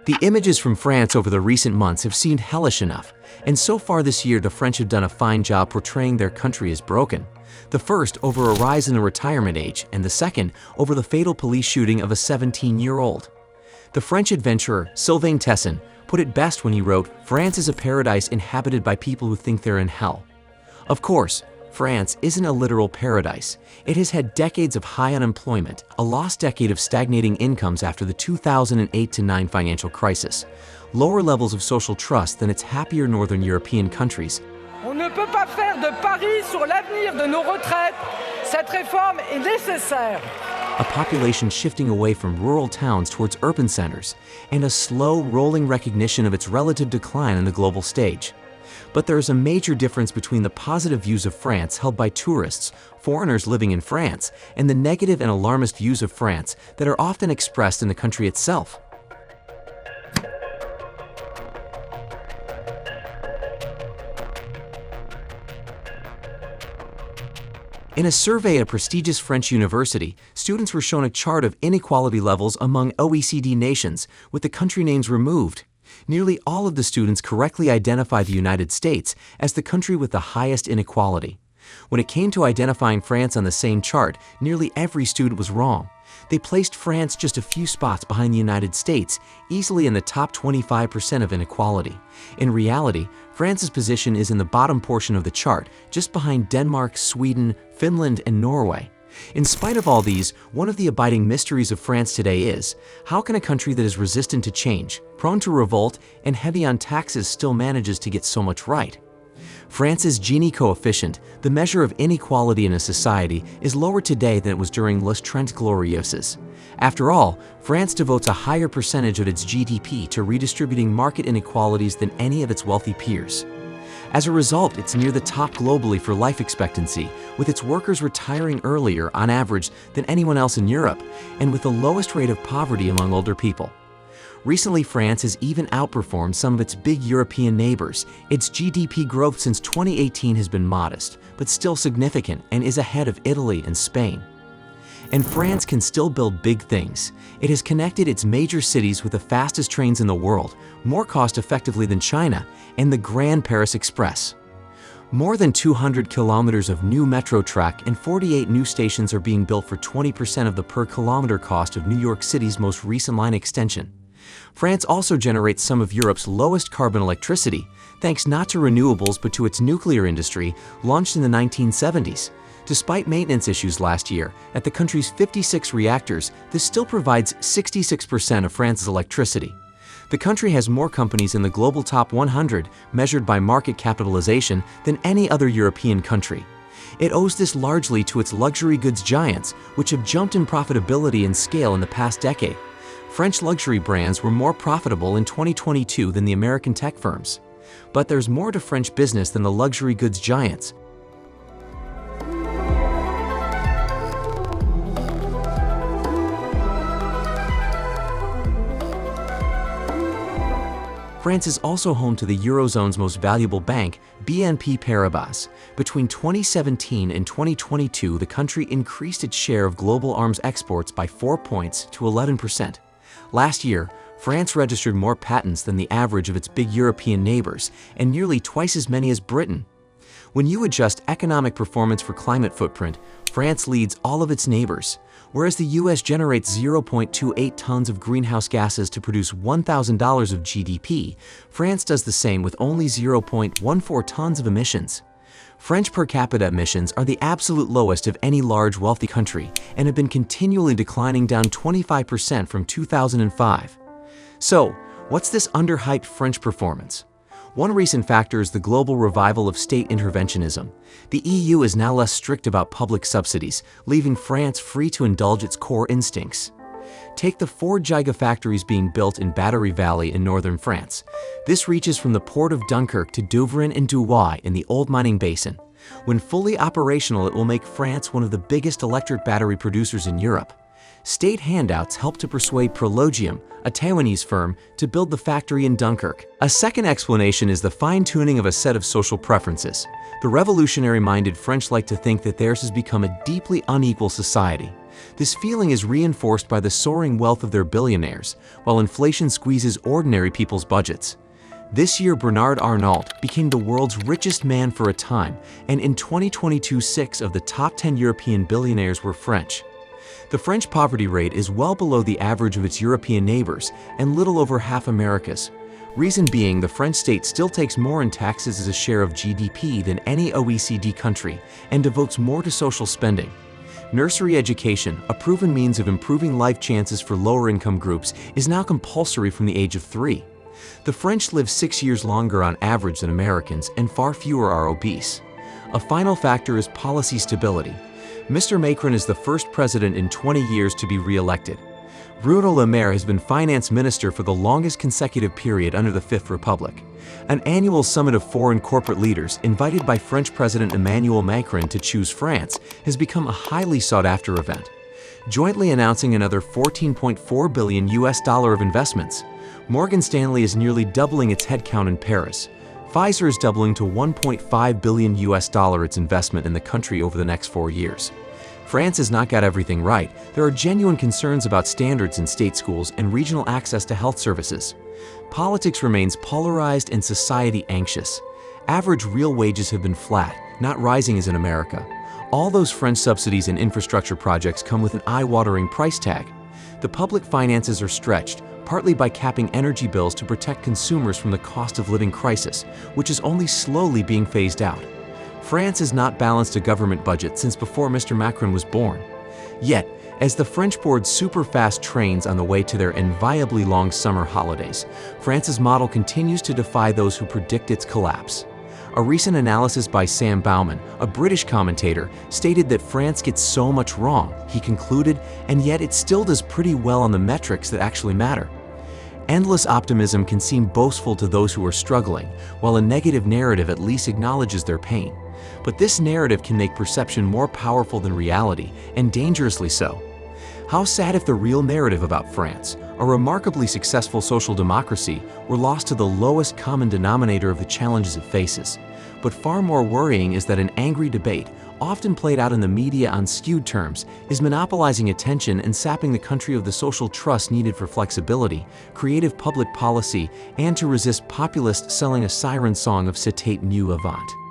The images from France over the recent months have seemed hellish enough, and so far this year the French have done a fine job portraying their country as broken. The first over a rise in the retirement age, and the second over the fatal police shooting of a 17-year-old. The French adventurer Sylvain Tesson put it best when he wrote, "France is a paradise inhabited by people who think they're in hell." Of course, France isn't a literal paradise. It has had decades of high unemployment, a lost decade of stagnating incomes after the 2008-9 financial crisis, lower levels of social trust than its happier northern European countries. On ne peut pas faire de paris sur l'avenir de nos retraites. Cette réforme est nécessaire. A population shifting away from rural towns towards urban centers, and a slow, rolling recognition of its relative decline on the global stage. But there is a major difference between the positive views of France held by tourists, foreigners living in France, and the negative and alarmist views of France that are often expressed in the country itself. In a survey at a prestigious French university, students were shown a chart of inequality levels among OECD nations, with the country names removed. Nearly all of the students correctly identified the United States as the country with the highest inequality. When it came to identifying France on the same chart, nearly every student was wrong. They placed France just a few spots behind the United States, easily in the top 25% of inequality. In reality, France's position is in the bottom portion of the chart, just behind Denmark, Sweden, Finland, and Norway. In spite of all these, one of the abiding mysteries of France today is, how can a country that is resistant to change, prone to revolt, and heavy on taxes still manages to get so much right? France's Gini coefficient, the measure of inequality in a society, is lower today than it was during Les Trente Glorieuses. After all, France devotes a higher percentage of its GDP to redistributing market inequalities than any of its wealthy peers. As a result, it's near the top globally for life expectancy, with its workers retiring earlier, on average, than anyone else in Europe, and with the lowest rate of poverty among older people. Recently, France has even outperformed some of its big European neighbors. Its GDP growth since 2018 has been modest, but still significant, and is ahead of Italy and Spain. And France can still build big things. It has connected its major cities with the fastest trains in the world, more cost-effectively than China, and the Grand Paris Express. More than 200 kilometers of new metro track and 48 new stations are being built for 20% of the per-kilometer cost of New York City's most recent line extension. France also generates some of Europe's lowest carbon electricity, thanks not to renewables but to its nuclear industry, launched in the 1970s. Despite maintenance issues last year, at the country's 56 reactors, this still provides 66% of France's electricity. The country has more companies in the global top 100, measured by market capitalization, than any other European country. It owes this largely to its luxury goods giants, which have jumped in profitability and scale in the past decade. French luxury brands were more profitable in 2022 than the American tech firms. But there's more to French business than the luxury goods giants. France is also home to the Eurozone's most valuable bank, BNP Paribas. Between 2017 and 2022, the country increased its share of global arms exports by 4 points to 11%. Last year, France registered more patents than the average of its big European neighbors, and nearly twice as many as Britain. When you adjust economic performance for climate footprint, France leads all of its neighbors. Whereas the US generates 0.28 tons of greenhouse gases to produce $1,000 of GDP, France does the same with only 0.14 tons of emissions. French per capita emissions are the absolute lowest of any large wealthy country and have been continually declining, down 25% from 2005. So, what's this underhyped French performance? One recent factor is the global revival of state interventionism. The EU is now less strict about public subsidies, leaving France free to indulge its core instincts. Take the 4 gigafactories being built in Battery Valley in northern France. This reaches from the port of Dunkirk to Douvrin and Douai in the old mining basin. When fully operational, it will make France one of the biggest electric battery producers in Europe. State handouts helped to persuade Prologium, a Taiwanese firm, to build the factory in Dunkirk. A second explanation is the fine-tuning of a set of social preferences. The revolutionary-minded French like to think that theirs has become a deeply unequal society. This feeling is reinforced by the soaring wealth of their billionaires, while inflation squeezes ordinary people's budgets. This year, Bernard Arnault became the world's richest man for a time, and in 2022, 6 of the top 10 European billionaires were French. The French poverty rate is well below the average of its European neighbors and little over half America's. Reason being, the French state still takes more in taxes as a share of GDP than any OECD country and devotes more to social spending. Nursery education, a proven means of improving life chances for lower-income groups, is now compulsory from the age of 3. The French live 6 years longer on average than Americans, and far fewer are obese. A final factor is policy stability. Mr. Macron is the first president in 20 years to be re-elected. Bruno Le Maire has been finance minister for the longest consecutive period under the Fifth Republic. An annual summit of foreign corporate leaders, invited by French President Emmanuel Macron to choose France, has become a highly sought-after event, jointly announcing another $14.4 billion of investments. Morgan Stanley is nearly doubling its headcount in Paris. Pfizer is doubling to $1.5 billion its investment in the country over the next 4 years. France has not got everything right. There are genuine concerns about standards in state schools and regional access to health services. Politics remains polarized and society anxious. Average real wages have been flat, not rising as in America. All those French subsidies and infrastructure projects come with an eye-watering price tag. The public finances are stretched, partly by capping energy bills to protect consumers from the cost of living crisis, which is only slowly being phased out. France has not balanced a government budget since before Mr. Macron was born. Yet, as the French board super-fast trains on the way to their inviolably long summer holidays, France's model continues to defy those who predict its collapse. A recent analysis by Sam Bauman, a British commentator, stated that France gets so much wrong, he concluded, and yet it still does pretty well on the metrics that actually matter. Endless optimism can seem boastful to those who are struggling, while a negative narrative at least acknowledges their pain. But this narrative can make perception more powerful than reality, and dangerously so. How sad if the real narrative about France, a remarkably successful social democracy, were lost to the lowest common denominator of the challenges it faces. But far more worrying is that an angry debate, often played out in the media on skewed terms, is monopolizing attention and sapping the country of the social trust needed for flexibility, creative public policy, and to resist populists selling a siren song of C'était mieux avant.